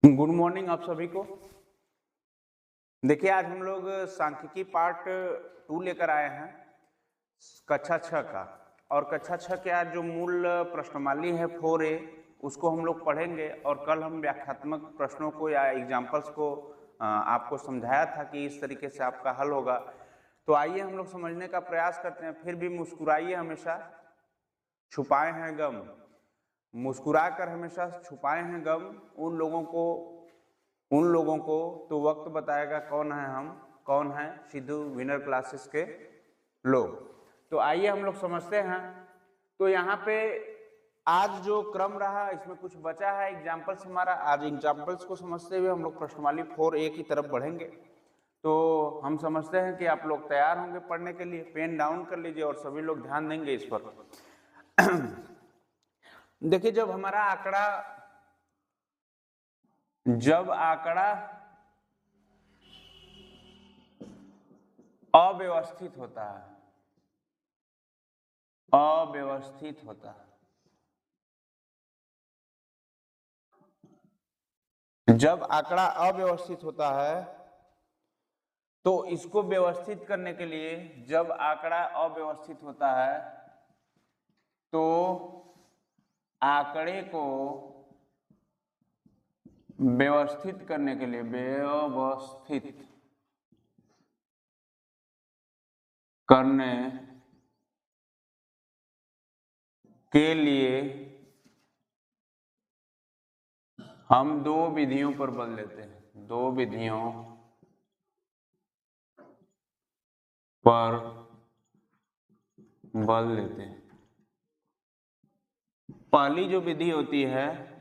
Good morning आप सभी को। देखिए आज हम लोग सांख्यिकी पार्ट 2 लेकर आए हैं कक्षा 6 का। और कक्षा 6 के आज जो मूल प्रश्नमाली है 4A उसको हम लोग पढ़ेंगे और कल हम व्याख्यात्मक प्रश्नों को या एग्जाम्पल्स को आपको समझाया था कि इस तरीके से आपका हल होगा। तो आइए हम लोग समझने का प्रयास करते हैं। फिर भी मुस्कुराइए, हमेशा छुपाए हैं गम, मुस्कुरा कर हमेशा छुपाए हैं गम। उन लोगों को तो वक्त बताएगा कौन है हम, कौन है सिद्धू विनर क्लासेस के लोग। तो आइए हम लोग समझते हैं। तो यहाँ पे आज जो क्रम रहा इसमें कुछ बचा है एग्जाम्पल्स हमारा। आज एग्जाम्पल्स को समझते हुए हम लोग प्रश्नमाली 4A की तरफ बढ़ेंगे। तो हम समझते हैं कि आप लोग तैयार होंगे पढ़ने के लिए। पेन डाउन कर लीजिए और सभी लोग ध्यान देंगे इस पर। देखिए जब आंकड़ा अव्यवस्थित होता है, जब आंकड़ा अव्यवस्थित होता है तो इसको व्यवस्थित करने के लिए, जब आंकड़ा अव्यवस्थित होता है तो आंकड़े को व्यवस्थित करने के लिए, व्यवस्थित करने के लिए हम दो विधियों पर बल देते हैं, दो विधियों पर बल देते हैं। पहली जो विधि होती है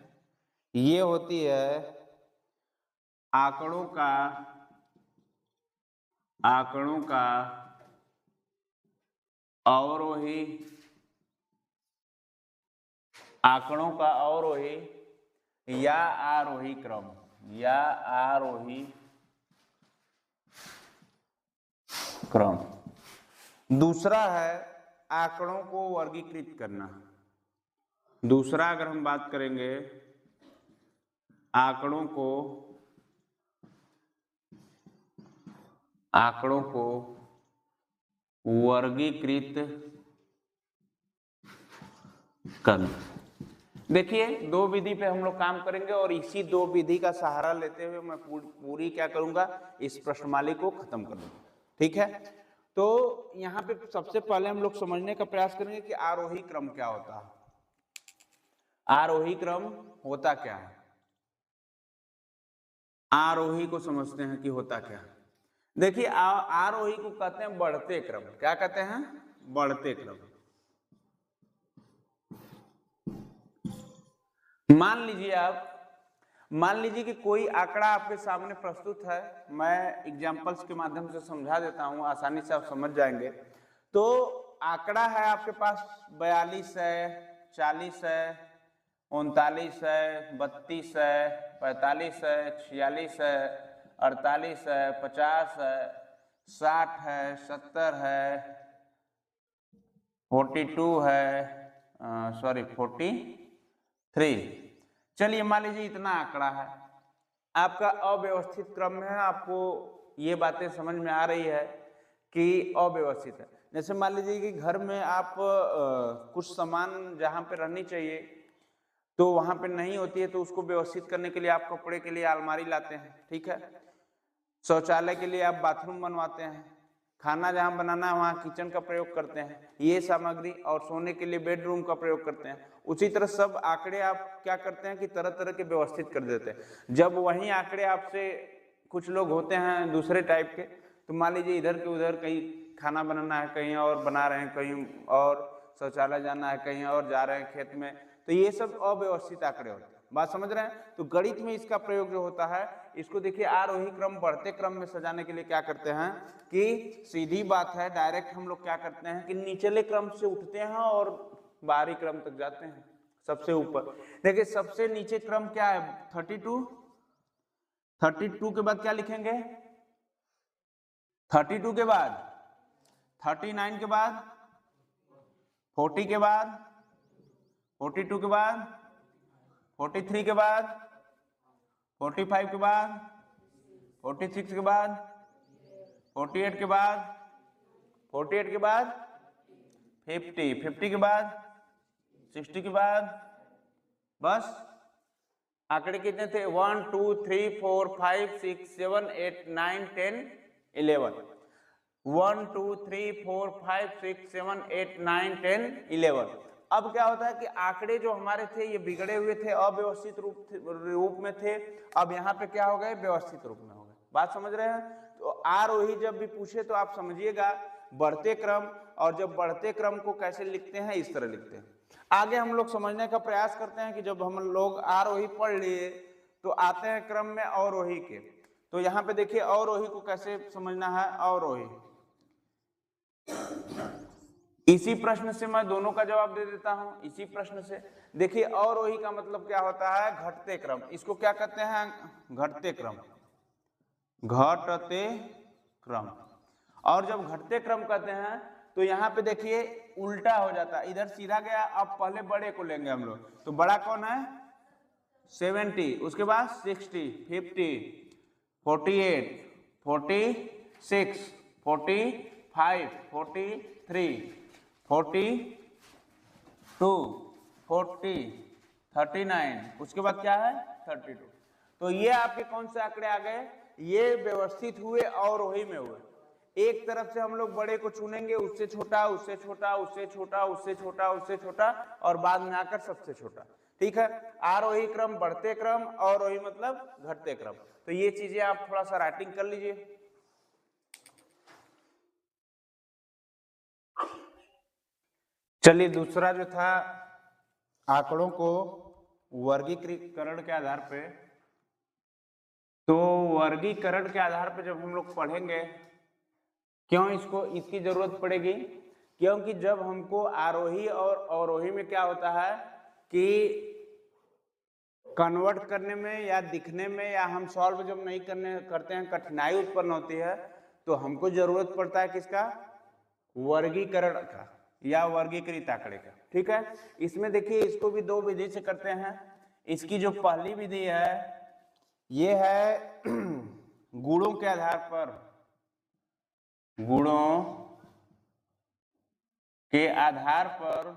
ये होती है आंकड़ों का अवरोही, आंकड़ों का अवरोही या आरोही क्रम, या आरोही क्रम। दूसरा है आंकड़ों को वर्गीकृत करना। दूसरा अगर हम बात करेंगे आंकड़ों को वर्गीकृत करना। देखिए दो विधि पे हम लोग काम करेंगे और इसी दो विधि का सहारा लेते हुए मैं पूरी क्या करूंगा, इस प्रश्नमाली को खत्म कर दूंगा। ठीक है, तो यहाँ पे सबसे पहले हम लोग समझने का प्रयास करेंगे कि आरोही क्रम क्या होता है। आरोही क्रम होता क्या है, आरोही को समझते हैं कि होता क्या है। देखिए आरोही को कहते हैं बढ़ते क्रम। क्या कहते हैं? बढ़ते क्रम। मान लीजिए कि कोई आंकड़ा आपके सामने प्रस्तुत है। मैं एग्जाम्पल्स के माध्यम से समझा देता हूं, आसानी से आप समझ जाएंगे। तो आंकड़ा है आपके पास 42 है, 40 है, 39 है, 32 है, 45 है, 46 है, 48 है, 50 है, 60 है, 70 है, 42 है, 43। चलिए मान लीजिए इतना आंकड़ा है, आपका अव्यवस्थित क्रम है। आपको ये बातें समझ में आ रही है कि अव्यवस्थित है। जैसे मान लीजिए कि घर में आप कुछ सामान जहां पे रहनी चाहिए तो वहां पे नहीं होती है, तो उसको व्यवस्थित करने के लिए आप कपड़े के लिए अलमारी लाते हैं। ठीक है, शौचालय के लिए आप बाथरूम बनवाते हैं, खाना जहां बनाना है वहां किचन का प्रयोग करते हैं, ये सामग्री, और सोने के लिए बेडरूम का प्रयोग करते हैं। उसी तरह सब आंकड़े आप क्या करते हैं कि तरह तरह के व्यवस्थित कर देते हैं। जब वही आंकड़े आपसे कुछ लोग होते हैं दूसरे टाइप के, तो मान लीजिए इधर के उधर कहीं खाना बनाना है, कहीं और बना रहे हैं, कहीं और शौचालय जाना है, कहीं और जा रहे हैं खेत में, तो ये सब अव्यवस्थित आंकड़े होते हैं। बात समझ रहे हैं? तो गणित में इसका प्रयोग जो होता है, इसको देखिए आरोही क्रम बढ़ते क्रम में सजाने के लिए क्या करते हैं कि सीधी बात है, डायरेक्ट हम लोग क्या करते हैं कि निचले क्रम से उठते हैं और बाहरी क्रम तक जाते हैं, सबसे ऊपर। देखिए सबसे नीचे क्रम क्या है? 32 के बाद क्या लिखेंगे? 32 के बाद 39 के बाद 40 के बाद 42 के बाद 43 के बाद 45 के बाद 46 के बाद 48 के बाद 48 के बाद 50 के बाद 60 के बाद, बस आंकड़े कितने थे 1 2 3 4 5 6 7 8 9 10 11 1 2 3 4 5 6 7 8 9 10 11। अब क्या होता है कि आंकड़े जो हमारे थे ये बिगड़े हुए थे, अव्यवस्थित रूप में थे, अब यहाँ पे क्या हो गए व्यवस्थित रूप में हो गए। बात समझ रहे हैं? तो आरोही जब भी पूछे तो आप समझिएगा बढ़ते क्रम, और जब बढ़ते क्रम को कैसे लिखते हैं इस तरह लिखते हैं। आगे हम लोग समझने का प्रयास करते हैं कि जब हम लोग आरोही पढ़ लिए तो आते हैं क्रम में अवरोही के। तो यहाँ पे देखिए अवरोही को कैसे समझना है। अवरोही, इसी प्रश्न से मैं दोनों का जवाब दे देता हूं। इसी प्रश्न से देखिए अवरोही का मतलब क्या होता है घटते क्रम। इसको क्या कहते हैं घटते क्रम, घटते क्रम। और जब घटते क्रम कहते हैं तो यहाँ पे देखिए उल्टा हो जाता है, इधर सीधा गया। अब पहले बड़े को लेंगे हम लोग, तो बड़ा कौन है 70, उसके बाद 60 50 48 46 45 43 42 40 39, उसके बाद क्या है 32। तो ये आपके कौन से आंकड़े आ गए, ये व्यवस्थित हुए अवरोही में हुए। एक तरफ से हम लोग बड़े को चुनेंगे, उससे छोटा उससे छोटा उससे छोटा उससे छोटा उससे छोटा और बाद में आकर सबसे छोटा। ठीक है, आरोही क्रम, बढ़ते क्रम, अवरोही मतलब घटते क्रम। तो ये चीजें आप थोड़ा सा राइटिंग कर लीजिए। चलिए दूसरा जो था आंकड़ों को वर्गीकरण के आधार पे, तो वर्गीकरण के आधार पे जब हम लोग पढ़ेंगे, क्यों इसकी जरूरत पड़ेगी, क्योंकि जब हमको आरोही और अवरोही में क्या होता है कि कन्वर्ट करने में या दिखने में या हम सॉल्व जब नहीं करते हैं कठिनाई उत्पन्न होती है, तो हमको जरूरत पड़ता है किसका वर्गीकरण का या वर्गीकृत आंकड़े का। ठीक है, इसमें देखिए इसको भी दो विधि से करते हैं। इसकी जो पहली विधि है ये है गुणों के आधार पर, गुणों के आधार पर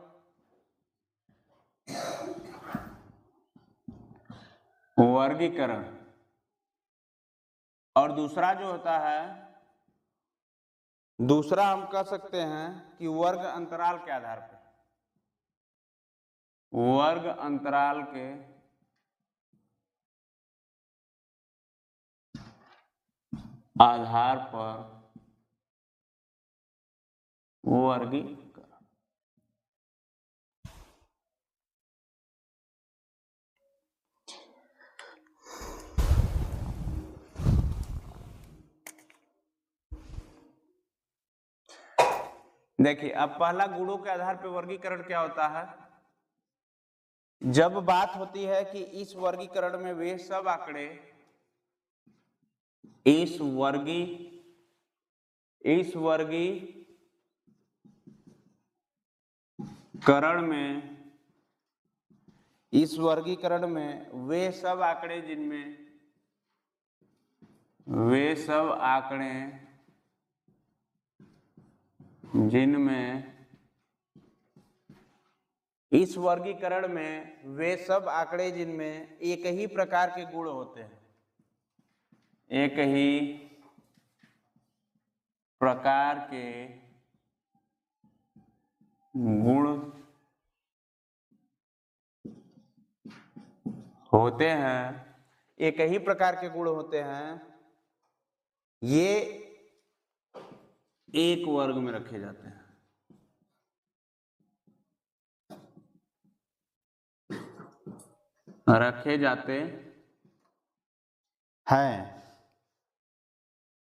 वर्गीकरण, और दूसरा जो होता है, दूसरा हम कह सकते हैं कि वर्ग अंतराल के आधार पर, वर्ग अंतराल के आधार पर वर्गीकरण। देखिए अब पहला गुणों के आधार पर वर्गीकरण क्या होता है, जब बात होती है कि इस वर्गीकरण में वे सब आंकड़े इस वर्गीकरण में वे सब आंकड़े जिनमें इस वर्गीकरण में वे सब आंकड़े जिनमें एक ही प्रकार के गुण होते हैं, एक ही प्रकार के गुण होते हैं, एक ही प्रकार के गुण होते हैं, ये एक वर्ग में रखे जाते हैं।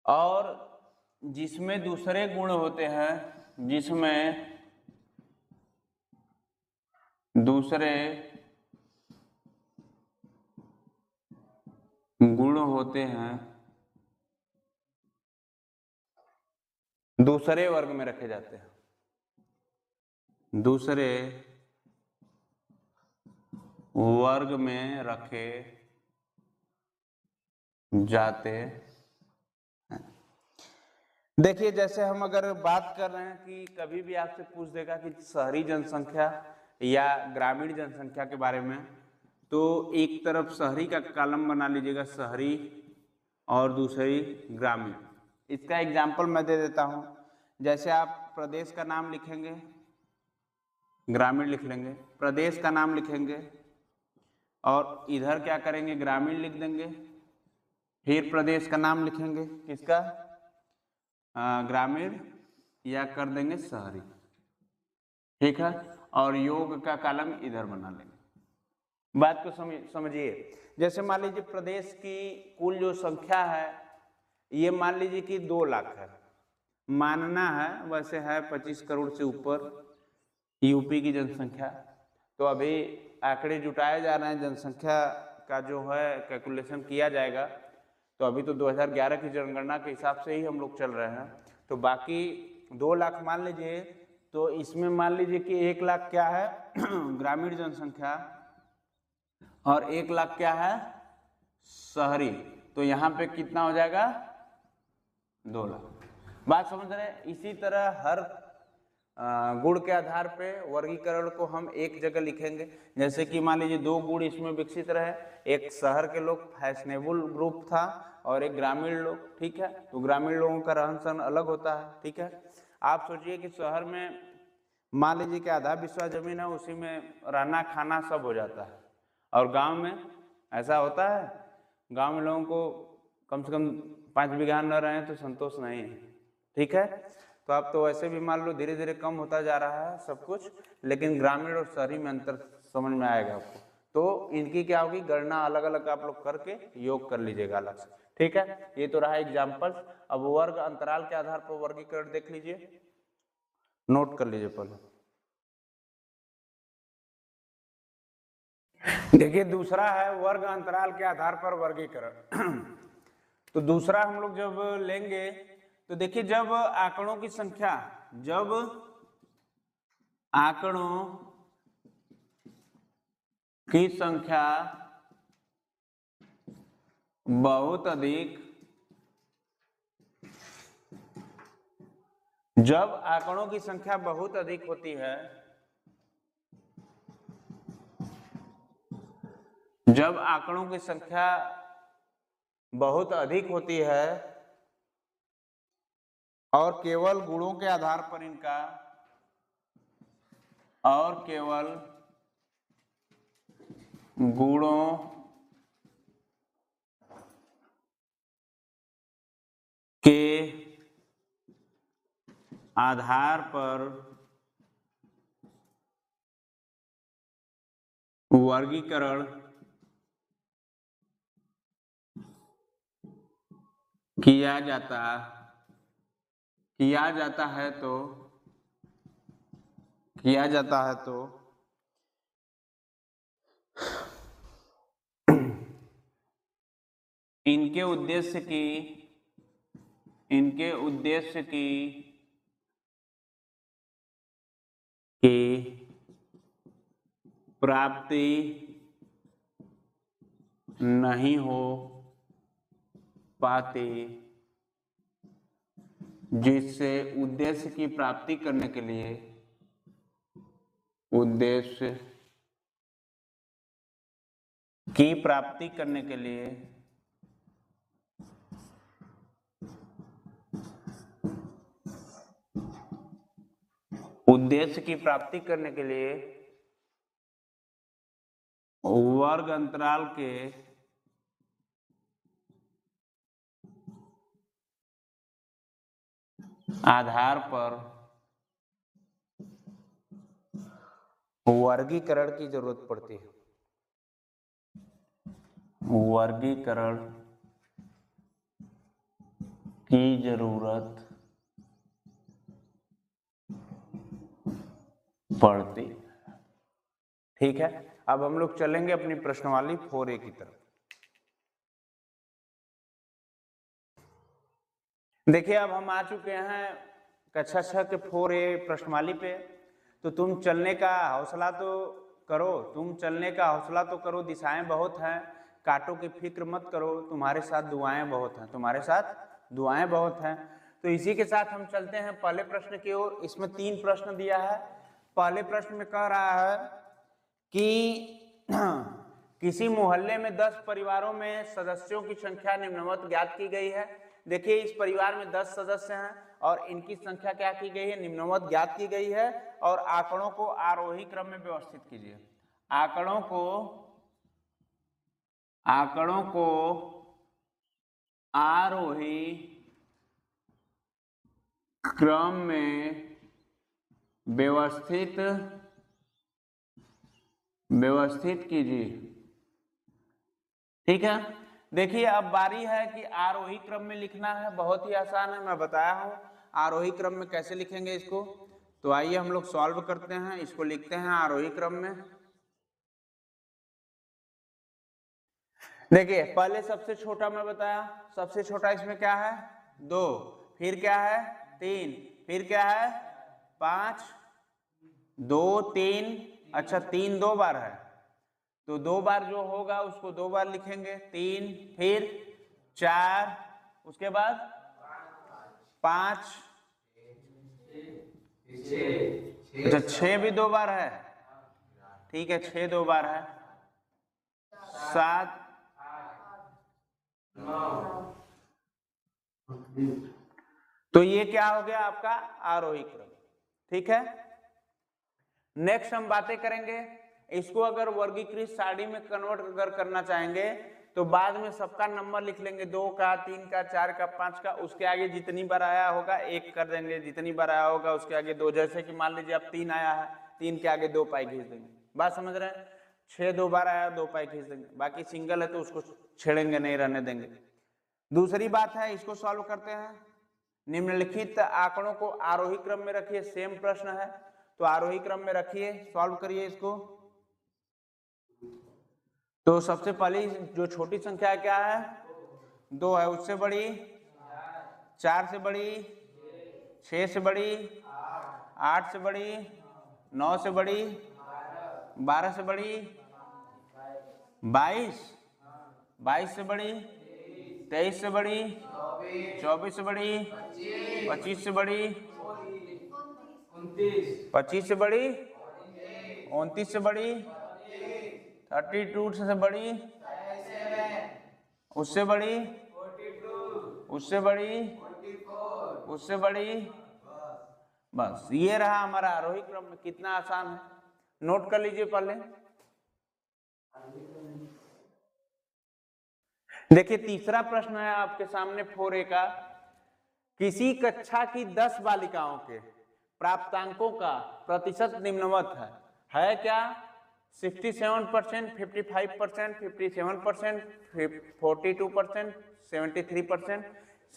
और जिसमें दूसरे गुण होते हैं, जिसमें दूसरे गुण होते हैं दूसरे वर्ग में रखे जाते हैं, दूसरे वर्ग में रखे जाते हैं। देखिए जैसे हम अगर बात कर रहे हैं कि कभी भी आपसे पूछ देगा कि शहरी जनसंख्या या ग्रामीण जनसंख्या के बारे में, तो एक तरफ शहरी का कॉलम बना लीजिएगा, शहरी, और दूसरी ग्रामीण। इसका एग्जाम्पल मैं दे देता हूँ। जैसे आप प्रदेश का नाम लिखेंगे, ग्रामीण लिख लेंगे, प्रदेश का नाम लिखेंगे और इधर क्या करेंगे, ग्रामीण लिख देंगे, फिर प्रदेश का नाम लिखेंगे, किसका, ग्रामीण, या कर देंगे शहरी, ठीक है, और योग का कॉलम इधर बना लेंगे। बात को समझिए। जैसे मान लीजिए प्रदेश की कुल जो संख्या है ये मान लीजिए कि 2 लाख है, मानना है, वैसे है 25 करोड़ से ऊपर यूपी की जनसंख्या। तो अभी आंकड़े जुटाए जा रहे हैं, जनसंख्या का जो है कैलकुलेशन किया जाएगा। तो अभी तो 2011 की जनगणना के हिसाब से ही हम लोग चल रहे हैं। तो बाकी 2 लाख मान लीजिए, तो इसमें मान लीजिए कि 1 लाख क्या है ग्रामीण जनसंख्या और 1 लाख क्या है शहरी। तो यहाँ पे कितना हो जाएगा, 2 लाख। बात समझ रहे हैं। इसी तरह हर गुण के आधार पे वर्गीकरण को हम एक जगह लिखेंगे। जैसे कि मान लीजिए 2 गुण इसमें विकसित रहे, एक शहर के लोग फैशनेबल ग्रुप था और एक ग्रामीण लोग, ठीक है। तो ग्रामीण लोगों का रहन सहन अलग होता है, ठीक है। आप सोचिए कि शहर में मान लीजिए कि आधा बिस्वा जमीन है, उसी में रहना खाना सब हो जाता है, और गांव में ऐसा होता है, गांव में लोगों को कम से कम 5 बीघा न रहे तो संतोष नहीं है, ठीक है। तो आप तो वैसे भी मान लो धीरे धीरे कम होता जा रहा है सब कुछ, लेकिन ग्रामीण और शहरी में अंतर समझ में आएगा आपको। तो इनकी क्या होगी, गणना अलग अलग आप लोग करके योग कर लीजिएगा अलग से, ठीक है। ये तो रहा एग्जाम्पल। अब वर्ग अंतराल के आधार पर वर्गीकरण देख लीजिए, नोट कर लीजिए पहले। देखिए दूसरा है वर्ग अंतराल के आधार पर वर्गीकरण। तो दूसरा हम लोग जब लेंगे तो देखिए जब आंकड़ों की संख्या, जब आंकड़ों की संख्या बहुत अधिक, जब आंकड़ों की संख्या बहुत अधिक होती है, जब आंकड़ों की संख्या बहुत अधिक होती है और केवल गुणों के आधार पर इनका, और केवल गुणों के आधार पर वर्गीकरण किया जाता है तो इनके उद्देश्य की प्राप्ति नहीं हो पाती, जिससे उद्देश्य की प्राप्ति करने के लिए, उद्देश्य की प्राप्ति करने के लिए वर्ग अंतराल के आधार पर वर्गीकरण की जरूरत पड़ती है। वर्गीकरण की जरूरत पड़ती, ठीक है। अब हम लोग चलेंगे अपनी प्रश्नवाली 4A की तरफ। देखिए अब हम आ चुके हैं कक्षा 6 के 4A प्रश्नवाली पे। तो तुम चलने का हौसला तो करो, दिशाएं बहुत हैं, कांटों की फिक्र मत करो, तुम्हारे साथ दुआएं बहुत हैं, तुम्हारे साथ दुआएं बहुत हैं। तो इसी के साथ हम चलते हैं पहले प्रश्न की ओर। इसमें 3 प्रश्न दिया है। पहले प्रश्न में कह रहा है कि किसी मोहल्ले में 10 परिवारों में सदस्यों की संख्या निम्नवत ज्ञात की गई है। देखिए इस परिवार में 10 सदस्य हैं और इनकी संख्या क्या की गई है, निम्नवत ज्ञात की गई है। और आंकड़ों को आरोही क्रम में व्यवस्थित कीजिए। आंकड़ों को आरोही क्रम में व्यवस्थित कीजिए। ठीक है, देखिए अब बारी है कि आरोही क्रम में लिखना है। बहुत ही आसान है, मैं बताया हूं आरोही क्रम में कैसे लिखेंगे इसको। तो आइए हम लोग सॉल्व करते हैं, इसको लिखते हैं आरोही क्रम में। देखिए पहले सबसे छोटा मैं बताया, सबसे छोटा इसमें क्या है 2, फिर क्या है 3, फिर क्या है 5, 2 3, अच्छा 3 2 बार है तो 2 बार जो होगा उसको 2 बार लिखेंगे, 3 फिर 4, उसके बाद 5, अच्छा 6 भी 2 बार है, ठीक है 6 2 बार है, 7, तो ये क्या हो गया आपका आरोही क्रम। ठीक है, नेक्स्ट हम बातें करेंगे इसको अगर वर्गीकृत सारणी में कन्वर्ट अगर करना चाहेंगे तो बाद में सबका नंबर लिख लेंगे, 2 का 3 का 4 का 5 का, उसके आगे जितनी बार आया होगा 1 कर देंगे, जितनी बार आया होगा उसके आगे 2। जैसे कि मान लीजिए अब 3 आया है, 3 के आगे 2 पाई खींच देंगे। बात समझ रहे हैं, 6 2 बार आया 2 पाई खींच देंगे, बाकी सिंगल है तो उसको छेड़ेंगे नहीं, रहने देंगे। दूसरी बात है इसको सॉल्व करते हैं। निम्नलिखित आंकड़ों को आरोही क्रम में रखिए, सेम प्रश्न है तो आरोही क्रम में रखिए, सॉल्व करिए इसको। तो सबसे पहली जो छोटी संख्या क्या है 2 है, उससे बड़ी 4 से बड़ी, 6 से बड़ी, 8 से बड़ी, 9 से बड़ी, 12 से बड़ी, 22 से बड़ी, 23 से बड़ी, 24 से बड़ी, 25 से बड़ी, 25 से बड़ी, 29 से बड़ी, 32 से बड़ी, उससे बड़ी, उससे बड़ी, उससे बड़ी। बस ये रहा हमारा आरोही क्रम में। कितना आसान है, नोट कर लीजिए पहले। देखिए तीसरा प्रश्न है आपके सामने 4A का। किसी कक्षा की 10 बालिकाओं के प्राप्तांकों का प्रतिशत निम्नवत है क्या 67%, 55%, 57%, 42%, 73%,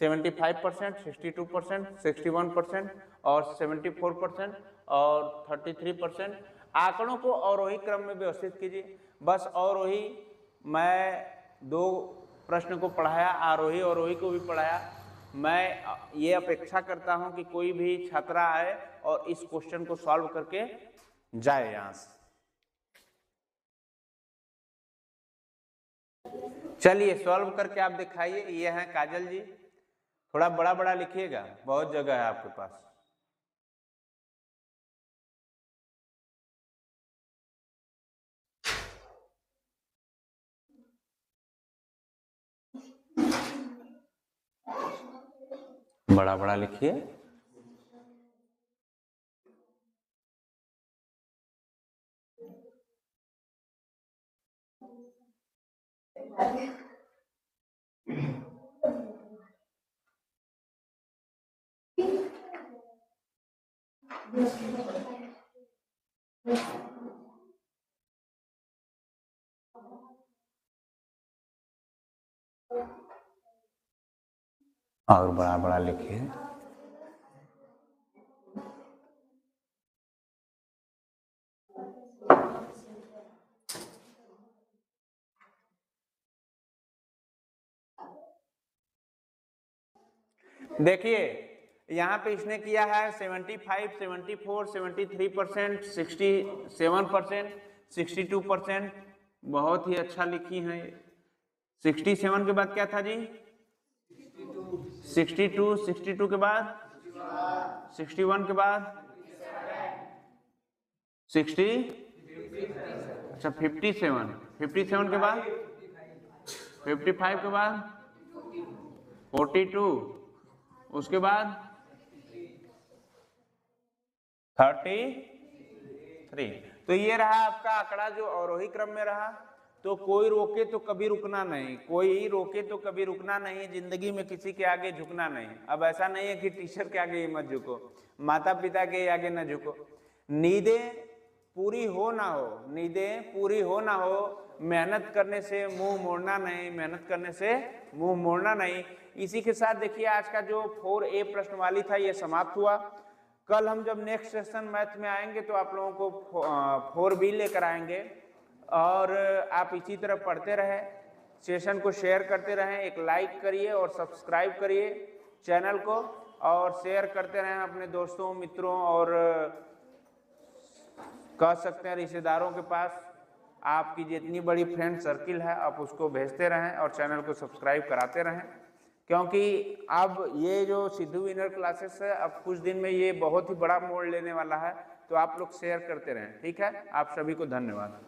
75%, 62%, 61% और 74% और 33%। आंकड़ों को अवरोही क्रम में व्यवस्थित कीजिए। बस अवरोही मैं 2 प्रश्न को पढ़ाया, आरोही अवरोही को भी पढ़ाया। मैं ये अपेक्षा करता हूं कि कोई भी छात्रा आए और इस क्वेश्चन को सॉल्व करके जाए यहां से। चलिए सॉल्व करके आप दिखाइए। ये हैं काजल जी, थोड़ा बड़ा बड़ा लिखिएगा, बहुत जगह है आपके पास। बड़ा बड़ा लिखिए। और बड़ा बड़ा लिखिए। देखिए यहाँ पे इसने किया है 75, 74, 73%, 67%, 62%। बहुत ही अच्छा लिखी हैं। 67 के बाद क्या था जी? 62, 62 के बाद 61 के बाद 60, अच्छा 57, 57 के बाद 55 के बाद 42, उसके बाद 33। तो ये रहा आपका आंकड़ा जो अवरोही क्रम में रहा। तो कोई रोके तो कभी रुकना नहीं, कोई रोके तो कभी रुकना नहीं, जिंदगी में किसी के आगे झुकना नहीं। अब ऐसा नहीं है कि टीचर के आगे मत झुको, माता पिता के आगे न झुको। नींदें पूरी हो ना हो, नींदें पूरी हो ना हो, मेहनत करने से मुंह मोड़ना नहीं, मेहनत करने से मुंह मोड़ना नहीं। इसी के साथ देखिए आज का जो 4A प्रश्नवाली था ये समाप्त हुआ। कल हम जब नेक्स्ट सेशन मैथ में आएंगे तो आप लोगों को 4B लेकर आएंगे। और आप इसी तरह पढ़ते रहें, सेशन को शेयर करते रहें, एक लाइक करिए और सब्सक्राइब करिए चैनल को, और शेयर करते रहें अपने दोस्तों मित्रों और कह सकते हैं रिश्तेदारों के पास। आपकी जितनी बड़ी फ्रेंड सर्किल है आप उसको भेजते रहें और चैनल को सब्सक्राइब कराते रहें, क्योंकि अब ये जो सिद्धू विनर क्लासेस है अब कुछ दिन में ये बहुत ही बड़ा मोड़ लेने वाला है। तो आप लोग शेयर करते रहें, ठीक है। आप सभी को धन्यवाद।